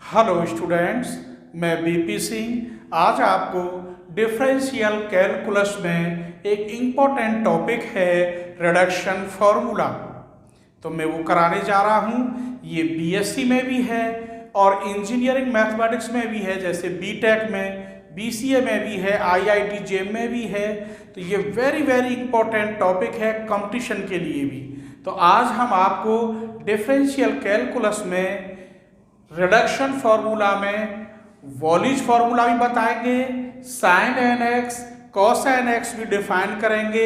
Hello students, मैं BP Singh आज आपको डिफरेंशियल कैलकुलस में एक इम्पोर्टेंट टॉपिक है रिडक्शन फार्मूला। तो मैं वो कराने जा रहा हूँ। ये बीएससी में भी है और इंजीनियरिंग मैथमेटिक्स में भी है, जैसे बीटेक में, बीसीए में भी है, आईआईटी जेम में भी है। तो ये वेरी इंपॉर्टेंट टॉपिक है कंपटीशन के लिए भी। तो आज हम आपको डिफरेंशियल कैलकुलस में रिडक्शन फार्मूला में वॉलिज फार्मूला भी बताएंगे, sine n x cos n x भी डिफाइन करेंगे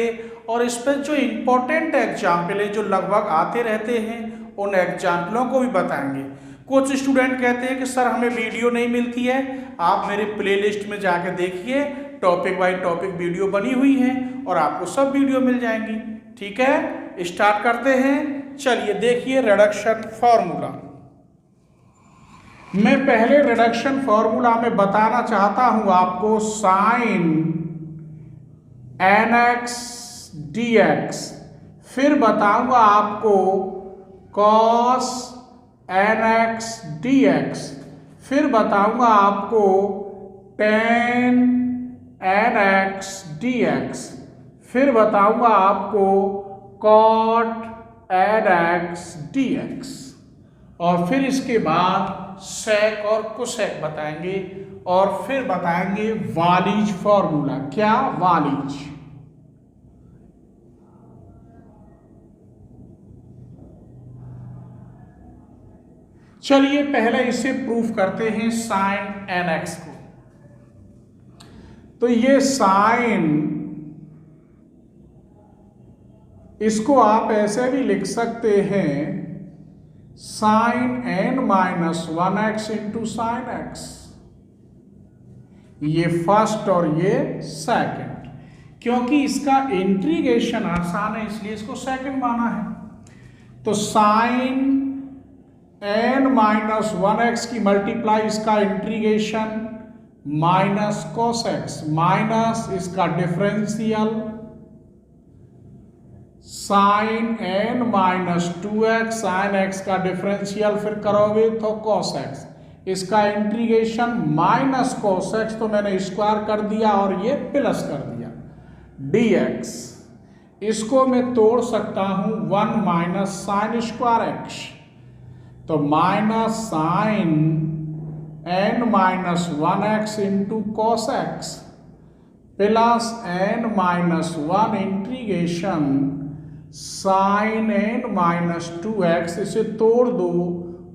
और इस पर जो इम्पोर्टेंट एग्जाम्पल है जो लगभग आते रहते हैं उन एग्जाम्पलों को भी बताएंगे। कुछ स्टूडेंट कहते हैं कि सर हमें वीडियो नहीं मिलती है, आप मेरे प्लेलिस्ट में जाके देखिए, टॉपिक बाय टॉपिक वीडियो बनी हुई है और आपको सब वीडियो मिल जाएंगी। ठीक है, स्टार्ट करते हैं। चलिए देखिए रिडक्शन फार्मूला। मैं पहले रिडक्शन फार्मूला में बताना चाहता हूं आपको sine n x d x, फिर बताऊंगा आपको cos n x d x, फिर बताऊंगा आपको tan n x d x, फिर बताऊंगा आपको cot n x d x और फिर इसके बाद सेक और कोसेक बताएंगे और फिर बताएंगे वालिज फॉर्मूला। क्या वालिज? चलिए पहले इसे प्रूफ करते हैं साइन एन एक्स को। तो ये साइन, इसको आप ऐसे भी लिख सकते हैं sine n minus one x into sine x. ये फर्स्ट और ये सेकंड, क्योंकि इसका इंटीग्रेशन आसान है इसलिए इसको सेकंड माना है। तो sine n minus one x की मल्टीप्लाई इसका integration minus cos x minus इसका differential sine n minus two x, sine x का डिफरेंशियल फिर करोगे तो कॉस एक्स, इसका इंटीग्रेशन माइनस कॉस एक्स, तो मैंने स्क्वायर कर दिया और ये प्लस कर दिया डी एक्स। इसको मैं तोड़ सकता हूं one minus sine square x, तो minus sine n minus one x into cos x plus n minus one integration sine n minus two x, इसे तोड़ दो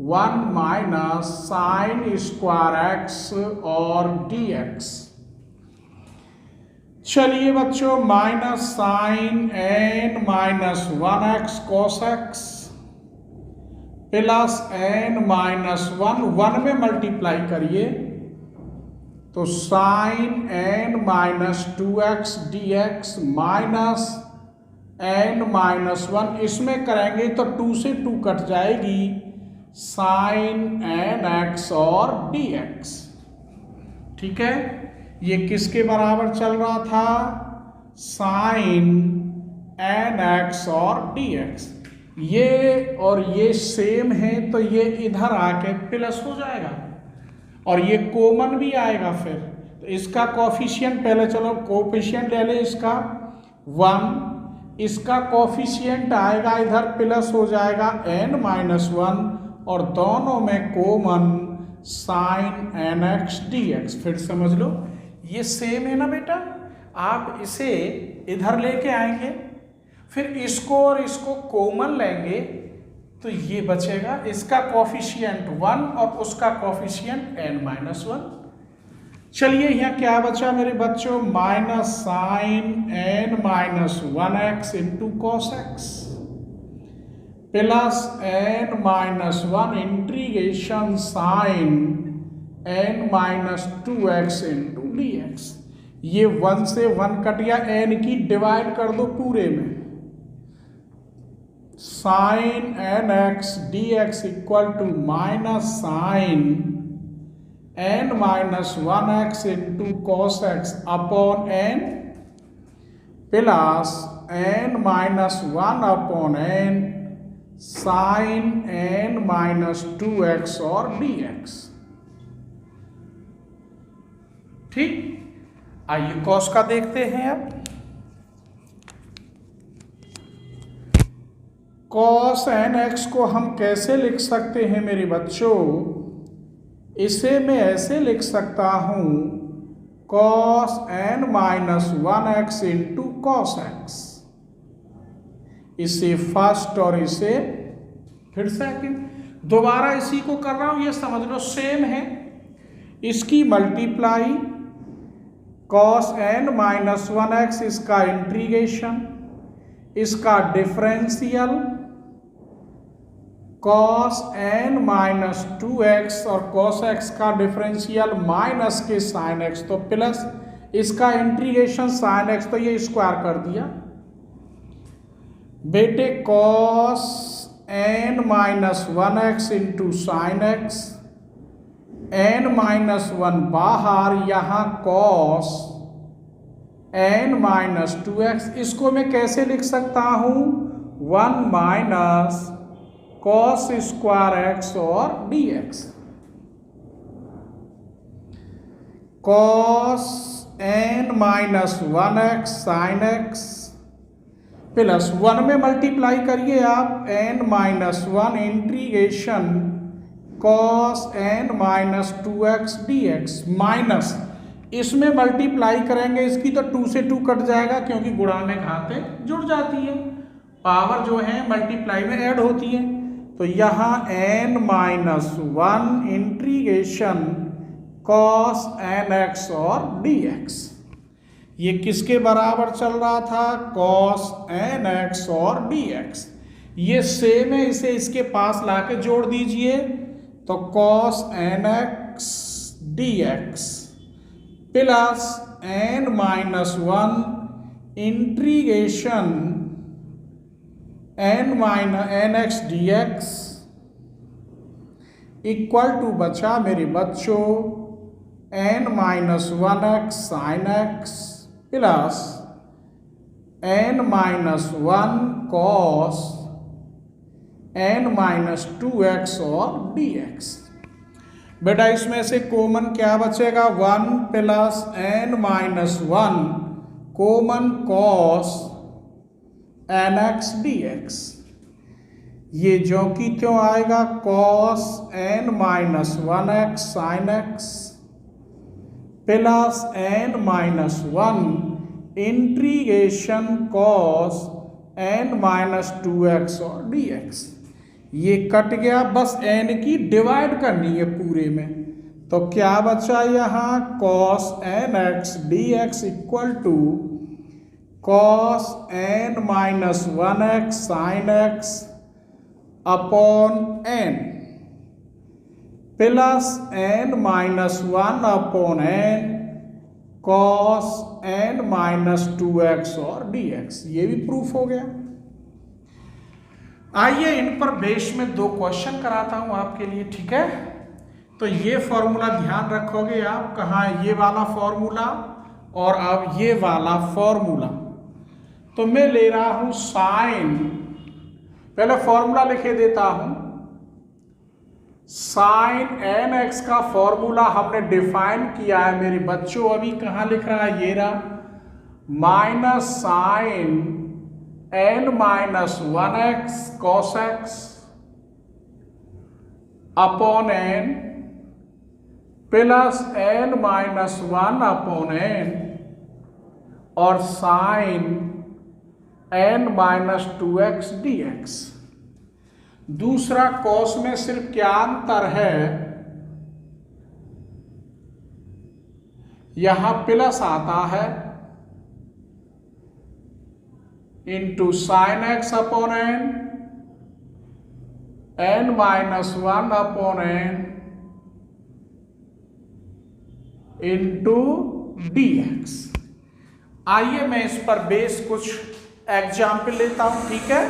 one minus sine square x और डी एक्स। चलिए बच्चों, minus sine n minus one x cos x plus n minus one, one में multiply करिए तो sine n minus two x d x minus n minus one, इसमें करेंगे तो to से टू कट जाएगी साइन एन एक्स और d x. ठीक है, ये किसके बराबर चल रहा था? साइन एन एक्स और डी एक्स। ये और ये सेम है तो ये इधर आके प्लस हो जाएगा और ये कॉमन भी आएगा। फिर तो इसका कोफिशिएंट, पहले चलो कोफिशिएंट ले ले, इसका वन, इसका कोफिशिएंट आएगा इधर प्लस हो जाएगा n माइनस वन और दोनों में common sine n x d x. फिर समझ लो ये सेम है ना बेटा, आप इसे इधर लेके आएंगे फिर इसको और इसको कॉमन लेंगे तो ये बचेगा, इसका कोफिशिएंट वन और उसका कोफिशिएंट n माइनस वन। चलिए यहाँ क्या बचा मेरे बच्चों? Minus sine n minus one x into cos x plus n minus one integration sine n minus two x into d x. ये वन से वन कट गया, एन की डिवाइड कर दो पूरे में, sine n x d x equal to minus sine n minus one x into cos x upon n plus n minus one upon n sine n minus two x और d x. ठीक। आइए cos का देखते हैं अब। Cos n x को हम कैसे लिख सकते हैं मेरे बच्चों? इसे मैं ऐसे लिख सकता हूं, cos n minus 1x into cos x. इसे फर्स्ट और इसे फिर सेकंड, दोबारा इसी को कर रहा हूं, ये समझ लो सेम है। इसकी multiply cos n minus 1x, इसका इंटीग्रेशन, इसका differential cos n minus 2x और कॉस x का डिफरेंशियल माइनस के साइन x तो प्लस, इसका इंटीग्रेशन साइन x तो ये स्क्वायर कर दिया बेटे। Cos n minus 1x into sine x, n minus 1 बाहर, यहां कॉस एन माइनस 2x। इसको मैं कैसे लिख सकता हूं? 1 माइनस कॉस स्क्वायर एक्स और dx। Cos n minus 1x sine x plus 1 में मल्टीप्लाई करिए आप, n minus 1 integration cos n minus 2x dx minus, इसमें मल्टीप्लाई करेंगे, इसकी तो 2 से 2 कट जाएगा क्योंकि गुणा में घातें जुड़ जाती है, पावर जो है मल्टीप्लाई में ऐड होती है। तो यहाँ n minus 1 integration cos n x और dx, ये किसके बराबर चल रहा था? कॉस एन एक्स और dx। ये सेम है, इसे इसके पास लाके जोड़ दीजिए, तो cos n x dx plus n minus 1 integration n x dx equal to बचा मेरे बच्चों n minus 1x sine x plus n minus 1 cos n minus 2x और dx। बेटा इसमें से कॉमन क्या बचेगा? 1 plus n minus 1 common cos n x dx। ये जो कि क्यों आएगा, cos n minus 1x sine x plus n minus 1 integration cos n minus 2x और dx। ये कट गया, बस एन की डिवाइड करनी है पूरे में, तो क्या बचा यहाँ? Cos n x dx equal to cos n minus 1x sine x upon n plus n minus 1 upon n cos n minus 2x और dx। ये भी प्रूफ हो गया। आइए इन पर बेस में 2 क्वेश्चन कराता हूं आपके लिए, ठीक है? तो ये फॉर्मूला ध्यान रखोगे आप, कहाँ ये वाला फॉर्मूला और अब ये वाला फॉर्मूला। तो मैं ले रहा हूं साइन, पहले फॉर्मूला लिखे देता हूं। साइन एन एक्स का फॉर्मूला हमने डिफाइन किया है मेरे बच्चों, अभी कहाँ लिख रहा है? ये रहा, minus sine n minus 1x cos x upon n plus n minus 1 upon n और sine n minus 2x dx। दूसरा कॉस में सिर्फ क्या अंतर है, यहां प्लस आता है into sine x upon n, n minus 1 upon n into dx। आइए मैं इस पर बेस कुछ एग्जाम्पल लेता हूं, ठीक है?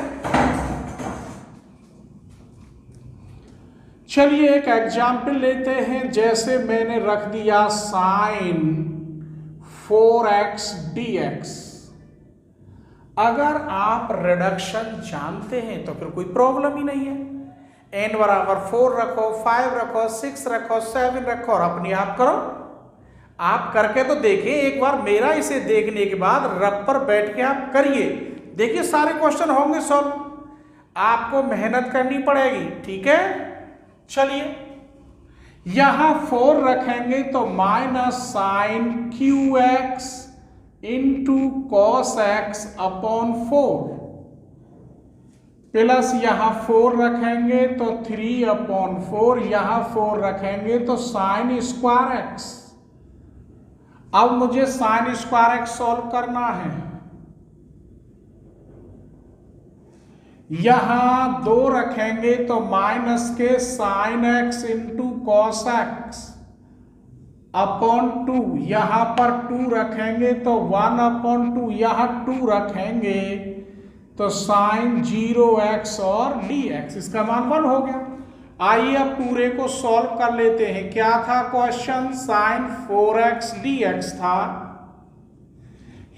चलिए एक एग्जाम्पल लेते हैं, जैसे मैंने रख दिया साइन 4x dx। अगर आप रिडक्शन जानते हैं तो फिर कोई प्रॉब्लम ही नहीं है। n बराबर 4 रखो, 5 रखो, 6 रखो, 7 रखो और अपने आप करो। आप करके तो देखिए एक बार, मेरा इसे देखने के बाद रब पर बैठ के आप करिए, देखिए सारे क्वेश्चन होंगे सॉल्व। आपको मेहनत करनी पड़ेगी, ठीक है। चलिए यहां 4 रखेंगे तो minus sine cube x into cos x upon 4, plus यहां 4 रखेंगे तो 3 अपॉन 4, यहां 4 रखेंगे तो साइन स्क्वायर एक्स। अब मुझे साइन स्क्वायर एक्स सॉल्व करना है। यहां 2 रखेंगे तो माइनस के sine x into cos x upon 2, यहां पर 2 रखेंगे तो 1 अपॉन 2, यहां 2 रखेंगे तो साइन 0x और dx, इसका मान 1 हो गया। आइए अब पूरे को सॉल्व कर लेते हैं। क्या था क्वेश्चन? साइन 4x dx था।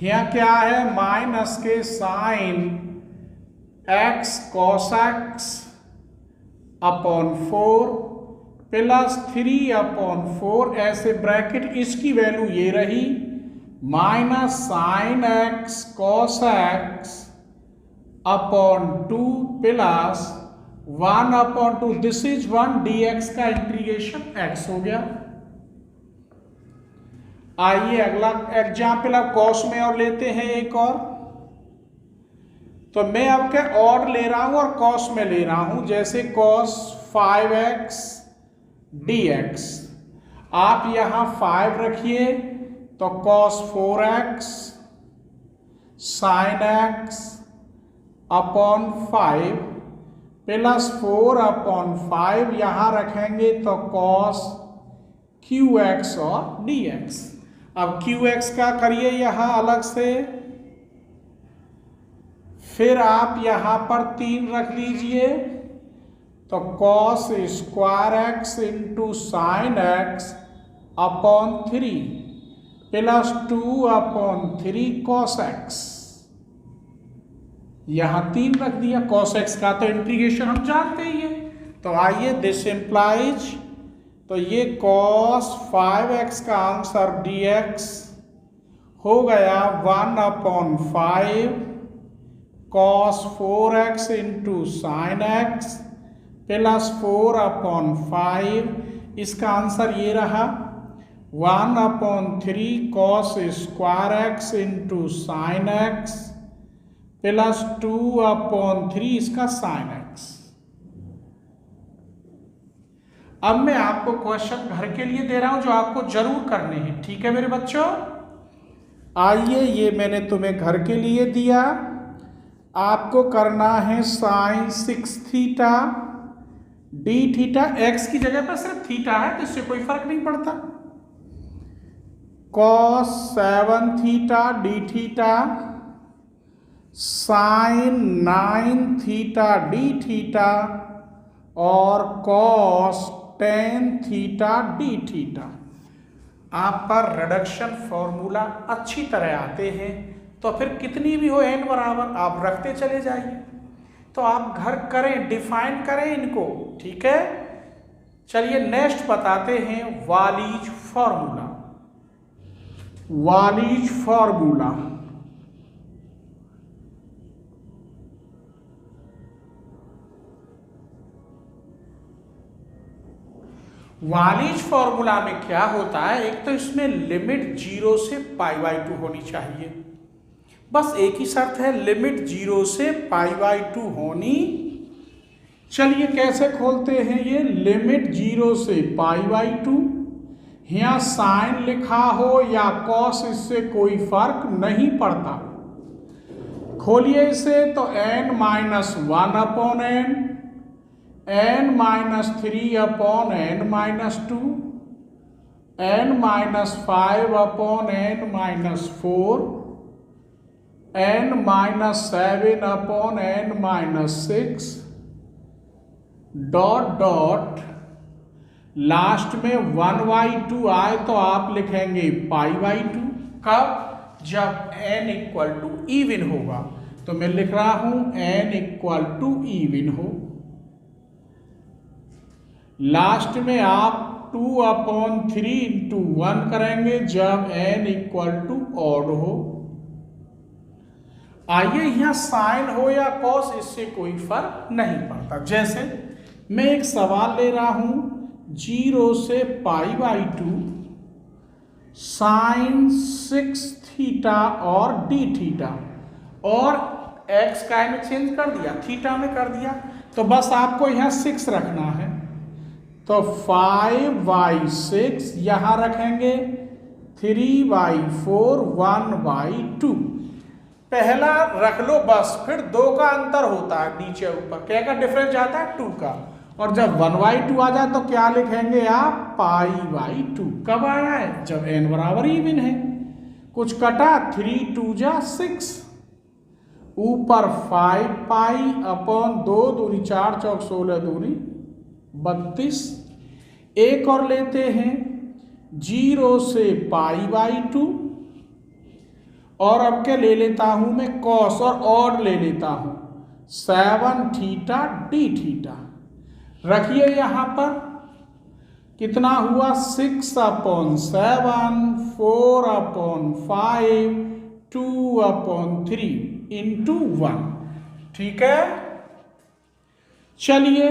यहां क्या है? माइनस के sine x cos x upon 4 plus 3 upon 4, ऐसे ब्रैकेट, इसकी वैल्यू ये रही minus sine x cos x upon 2 plus 1 upon 2, this is 1 dx का इंटीग्रेशन x हो गया। आइए अगला एग्जाम्पल अब कॉस में और लेते हैं एक और। तो मैं अब क्या ऑड ले रहा हूं और कॉस में ले रहा हूं, जैसे कॉस 5x dx, आप यहां 5 रखिए तो cos 4x sine x upon 5 plus 4 upon 5, यहां रखेंगे तो कॉस qx और dx। अब qx का करिए यहां अलग से, फिर आप यहां पर 3 रख लीजिए तो cos square x into sine x upon 3 plus 2 upon 3 cos x, यहां 3 रख दिया। कॉस एक्स का तो इंटीग्रेशन हम जानते ही है, तो आइए दिस इंप्लाइज, तो ये कॉस 5x का आंसर dx हो गया 1 upon 5 cos 4x into sine x plus 4 upon 5, इसका आंसर ये रहा 1 upon 3 cos square x into sine x plus 2 upon 3 इसका साइन एक्स। अब मैं आपको क्वेश्चन घर के लिए दे रहा हूं जो आपको जरूर करने हैं, ठीक है मेरे बच्चों। आइए ये मैंने तुम्हें घर के लिए दिया, आपको करना है sine 6 theta d theta, x की जगह पर सिर्फ थीटा है तो इससे कोई फर्क नहीं पड़ता, cos 7 theta d theta sine 9 theta d theta और कॉस 10 थीटा डी थीटा। आप पर रिडक्शन फॉर्मूला अच्छी तरह आते हैं, तो फिर कितनी भी हो n बराबर आप रखते चले जाइए। तो आप घर करें, डिफाइन करें इनको, ठीक है। चलिए नेक्स्ट बताते हैं वालीज फॉर्मूला। वालीज फॉर्मूला, वालीज फॉर्मूला में क्या होता है, एक तो इसमें लिमिट 0 से π/2 होनी चाहिए, बस एक ही शर्त है, लिमिट 0 से π/2 होनी। चलिए कैसे खोलते हैं ये, लिमिट 0 से π/2, यहाँ साइन लिखा हो या कॉस इससे कोई फर्क नहीं पड़ता। खोलिए इसे तो n-1 upon n-3 upon n-2, n-5 upon n-4, n-7 upon n-6 dot dot, last में 1/2 आए तो आप लिखेंगे π/2। कब? जब n इक्वल टू इवन होगा, तो मैं लिख रहा हूं n इक्वल टू इवन हो। लास्ट में आप 2/3 इंटू 1 करेंगे जब n इक्वल टू ऑड हो। आइए यहाँ साइन हो या कॉस इससे कोई फर्क नहीं पड़ता। जैसे मैं एक सवाल ले रहा हूं 0 से π/2 साइन 6 थीटा और d थीटा, और x काय में चेंज कर दिया, थीटा में कर दिया, तो बस आपको यहाँ 6 रखना है। तो 5/6 यहां रखेंगे, 3/4 1/2 पहला रख लो बस, फिर 2 का अंतर होता है नीचे ऊपर, क्या का डिफरेंस आता है 2 का, और जब 1/2 आ जाए तो क्या लिखेंगे आप π/2। कब आया है? जब n बराबर इवन है। कुछ कटा, 3 2 जा 6, ऊपर 5π/2 दूनी 4 चौक 16 दूनी 32। एक और लेते हैं 0 से π/2, और अब क्या ले लेता हूं मैं कॉस और ऑड ले लेता हूं 7 थीटा d थीटा। रखिए यहां पर कितना हुआ 6/7 4/5 2/3 इंटू 1। ठीक है, चलिए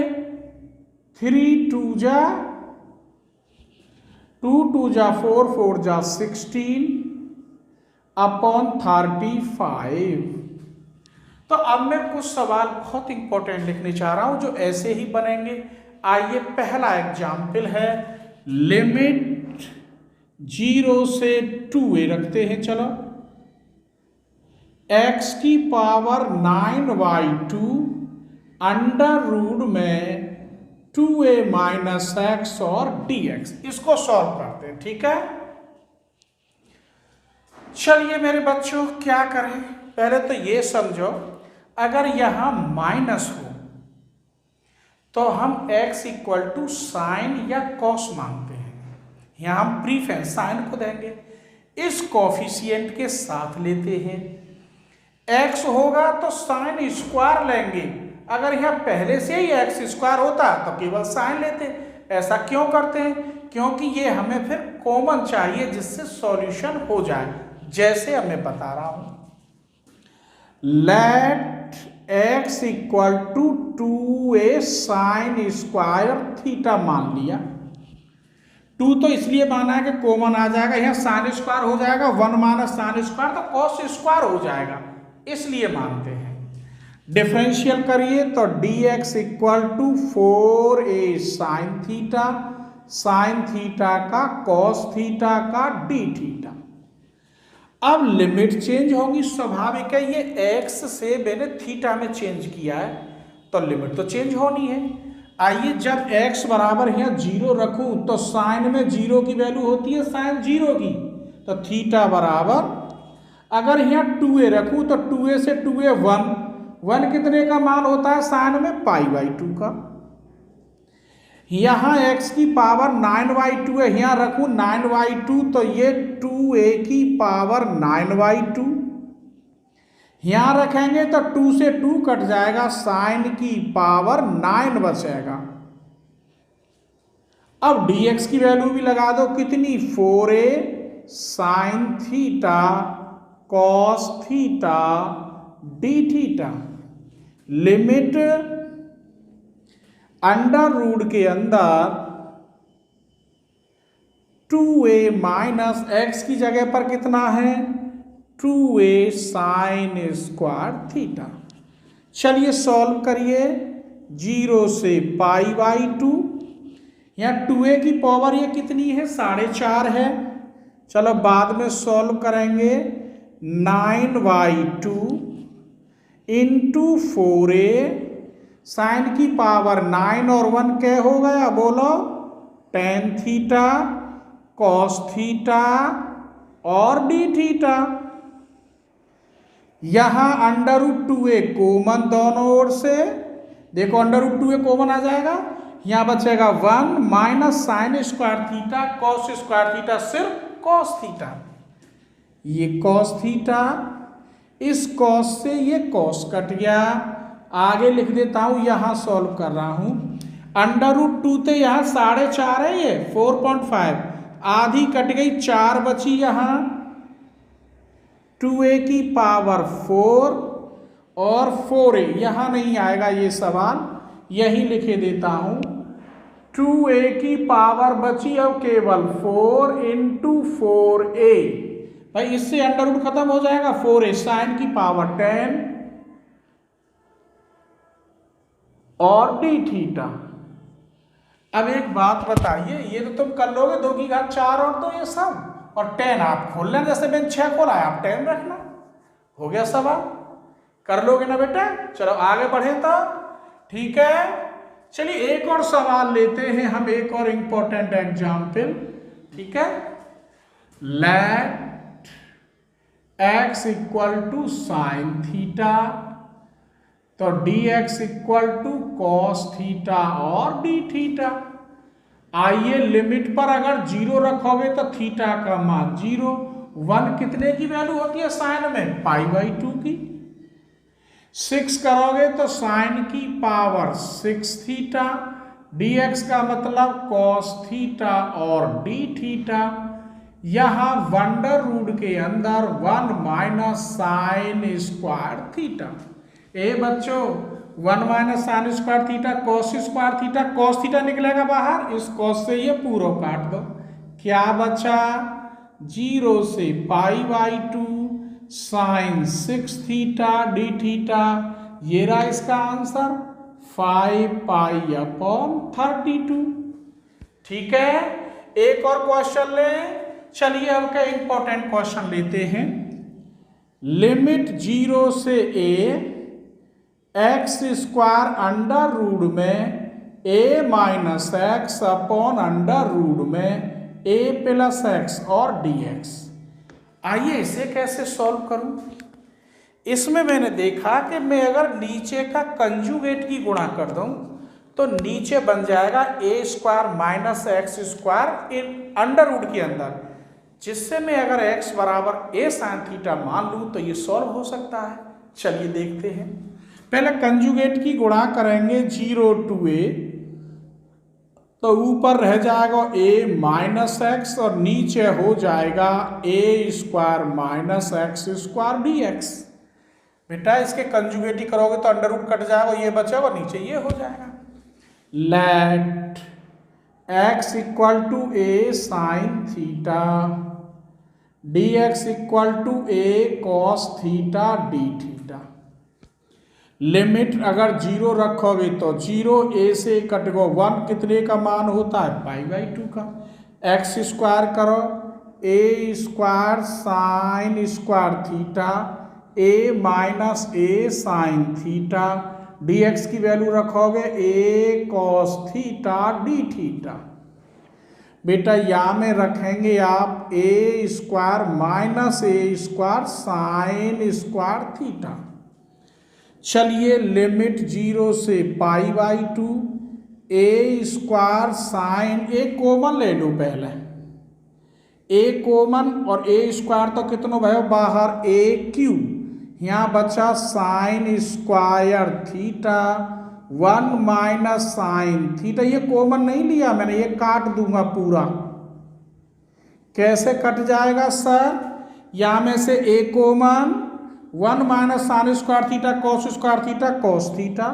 3 2 जा 2 2 जा 4 4 जा 16/35। तो अब मैं कुछ सवाल बहुत इंपॉर्टेंट लिखने चाह रहा हूं जो ऐसे ही बनेंगे। आइए पहला एग्जाम्पल है, लिमिट 0 से 2a रखते हैं। चलो x की पावर 9/2 अंडर रूट में 2a माइनस x और dx, इसको सॉल्व करते हैं। ठीक है, चलिए मेरे बच्चों क्या करें, पहले तो ये समझो अगर यहां माइनस हो तो हम x इक्वल टू साइन या कॉस मानते हैं, यहां हम प्रीफरेंस साइन को देंगे, इस कॉफिशिएंट के साथ लेते हैं। x होगा तो साइन स्क्वायर लेंगे, अगर यहां पहले से ही x स्क्वायर होता तो केवल साइन लेते। ऐसा क्यों करते हैं? क्योंकि ये हमें फिर कॉमन चाहिए जिससे सॉल्यूशन हो जाए, जैसे अब मैं बता रहा हूं, let x equal to 2a sine square theta मान लिया। 2 तो इसलिए माना है कि कॉमन आ जाएगा, यहाँ साइन स्क्वायर हो जाएगा, 1 माइनस साइन स्क्वायर तो कॉस स्क्वायर हो जाएगा, इसलिए मानते हैं। डिफरेंशियल करिए तो dx equal to 4a sine theta का कॉस थीटा का d थीटा। अब लिमिट चेंज होगी, स्वाभाविक है, ये x से मैंने थीटा में चेंज किया है तो लिमिट तो चेंज होनी है। आइए जब x बराबर यहाँ 0 रखूं तो साइन में 0 की वैल्यू होती है साइन 0 की, तो थीटा बराबर, अगर यहाँ 2a रखूं तो 2a से 2a 1 कितने का मान होता है साइन में π/2 का। यहाँ x की पावर 9/2 है, यहाँ रखूं 9/2 तो ये 2a की पावर 9/2, यहाँ रखेंगे तो 2 से 2 कट जाएगा, साइन की पावर 9 बचेगा। अब dx की वैल्यू भी लगा दो, कितनी 4a sine theta cos theta d theta. Limit under root के अंदर 2a माइनस x की जगह पर कितना है 2a साइन स्क्वायर थीटा। चलिए सॉल्व करिए 0 से π/2, यहाँ 2a की पावर ये कितनी है 4.5 है, चलो बाद में सॉल्व करेंगे 9/2 इंटू 4a साइन की पावर 9 और 1 क्या हो गया बोलो, tan थीटा कॉस थीटा और d थीटा। यहां अंडर रूट 2a कॉमन दोनों ओर से, देखो अंडर रूट 2a कॉमन आ जाएगा, यहां बचेगा 1 minus sine square theta cos square theta सिर्फ कॉस थीटा, ये कॉस थीटा, इस कॉस से ये कॉस कट गया। आगे लिख देता हूं, यहां सॉल्व कर रहा हूं। √2 थे यहाँ 4.5 है, ये 4.5, आधी कट गई, 4 बची यहाँ, 2a की पावर 4 और 4a, यहां नहीं आएगा ये सवाल, यही लिखे देता हूं। 2a की पावर बची अब केवल 4 इंटू 4a, भाई इससे अंडर रूट खत्म हो जाएगा, 4a साइन की पावर 10 और d थीटा। अब एक बात बताइए, ये तो तुम कर लोगे 2 की घात 4 और 2 ये सब, और 10 आप खोल लेना, जैसे मैंने 6 खोला है आप 10 रखना, हो गया सवाल, कर लोगे ना बेटा। चलो आगे बढ़े तो, ठीक है। चलिए एक और सवाल लेते हैं हम, एक और इंपॉर्टेंट एग्जाम्पल, ठीक है। Let x equal to sine theta, तो dx equal to cos theta और d थीटा। आइए लिमिट पर अगर 0 रखोगे तो थीटा का मान 0, 1 कितने की वैल्यू होती है साइन में, π/2 की। 6 करोगे तो साइन की पावर 6 थीटा, dx का मतलब कॉस थीटा और d थीटा। यहां वंडर रूट के अंदर 1 माइनस साइन स्क्वायर थीटा। ए बच्चों 1 minus sine square theta cos square theta, cos theta निकलेगा बाहर, इस कॉस से ये पूरा काट दो, क्या बचा, 0 से π/2 साइन 6 थीटा d थीटा, ये रहा इसका आंसर 5π/32। ठीक है, एक और क्वेश्चन लें। चलिए अब का इंपॉर्टेंट क्वेश्चन लेते हैं। लिमिट 0 से a x square under root में a minus x upon under root में a प्लस एक्स और dx। आइए इसे कैसे सॉल्व करूं। इसमें मैंने देखा कि मैं अगर नीचे का कंजुगेट की गुणा कर दूं तो नीचे बन जाएगा a square minus x square in under root के अंदर, जिससे मैं अगर x बराबर a साइन थीटा मान लूं तो ये सॉल्व हो सकता है। चलिए देखते हैं। पहले कंजुगेट की गुणा करेंगे 0 to a, तो ऊपर रह जाएगा a माइनस एक्स और नीचे हो जाएगा a square minus x square dx। बेटा इसके कंजुगेट ही करोगे तो अंडर रूट कट जाएगा, ये बचेगा, नीचे ये हो जाएगा। Let x equal to a sine theta dx equal to a cos theta d theta. Limit अगर 0 रखोगे तो 0, a से कट गो 1, कितने का मान होता है π/2 का। एक्स स्क्वायर करो, a square sine square theta a minus a sine theta, dx की वैल्यू रखोगे a cos theta d theta. बेटा यहाँ में रखेंगे आप a square minus a square sine square theta. चलिए लिमिट 0 से π/2 a square sine, a common ले लो पहले, a कॉमन और a स्क्वायर तो कितनों भयो बाहर a क्यूब, यहाँ बचा sign square theta 1 minus sine theta. ये कॉमन नहीं लिया मैंने, ये काट दूंगा पूरा। कैसे कट जाएगा सर, यहाँ में से a common, 1 minus sine square theta cos square theta cos theta,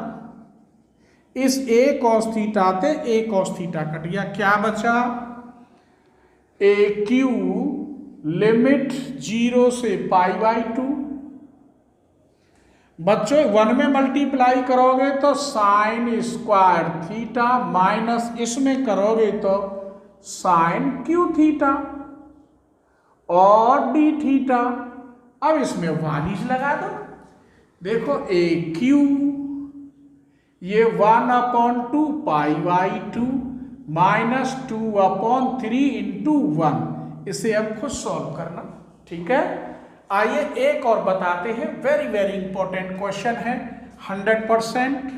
इस a कॉस थीटा ते a कॉस थीटा कट गया, क्या बचा a क्यूब लिमिट 0 से π/2। बच्चों 1 में मल्टीप्लाई करोगे तो साइन स्क्वायर थीटा माइनस इसमें करोगे तो साइन क्यू थीटा और d थीटा। अब इसमें वालीज लगा दो, देखो a क्यू ये 1/2 π/2 माइनस 2/3 इंटू 1, इसे अब खुद सॉल्व करना। ठीक है, आइए एक और बताते हैं, वेरी वेरी इंपॉर्टेंट क्वेश्चन है 100%।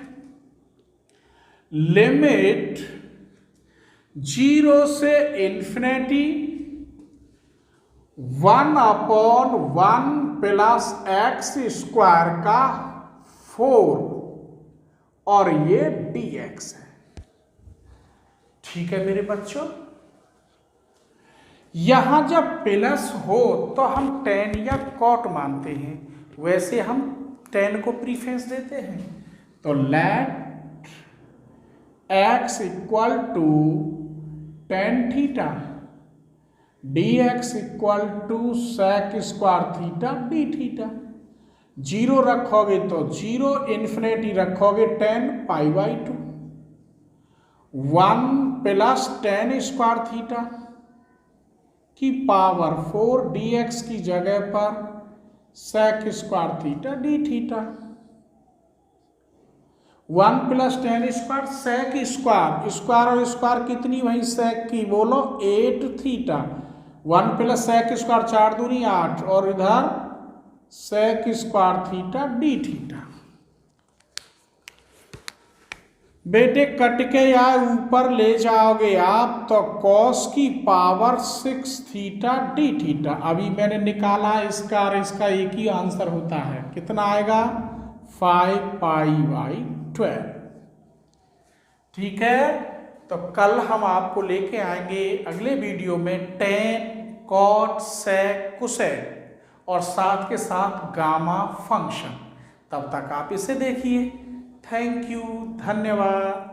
लिमिट 0 से इंफिनिटी 1/1 प्लस एक्स स्क्वायर का 4 और ये dx है। ठीक है मेरे बच्चों, यहां जब प्लस हो तो हम tan या cot मानते हैं, वैसे हम tan को प्रीफेस देते हैं। तो let x equal to tan theta dx equal to sec square theta d theta. Zero रखोगे तो जीरो, इन्फिनिटी रखोगे tan pi by 2, 1 plus tan square theta की पावर 4 dx की जगह पर sec square theta d theta. 1 plus tan square sec square, square और square कितनी वही sec की, बोलो 8 थीटा। 1 प्लस sec स्क्वायर 4 दूनी 8, और इधर sec square theta d theta. बेटे कट के या ऊपर ले जाओगे आप तो cos की पावर 6 थीटा d थीटा। अभी मैंने निकाला इसका और इसका एक ही आंसर होता है, कितना आएगा 5 पाई बाई 12। ठीक है, तो कल हम आपको लेके आएंगे अगले वीडियो में tan, cot, sec, cosec और साथ के साथ गामा फंक्शन। तब तक आप इसे देखिए। थैंक यू, धन्यवाद।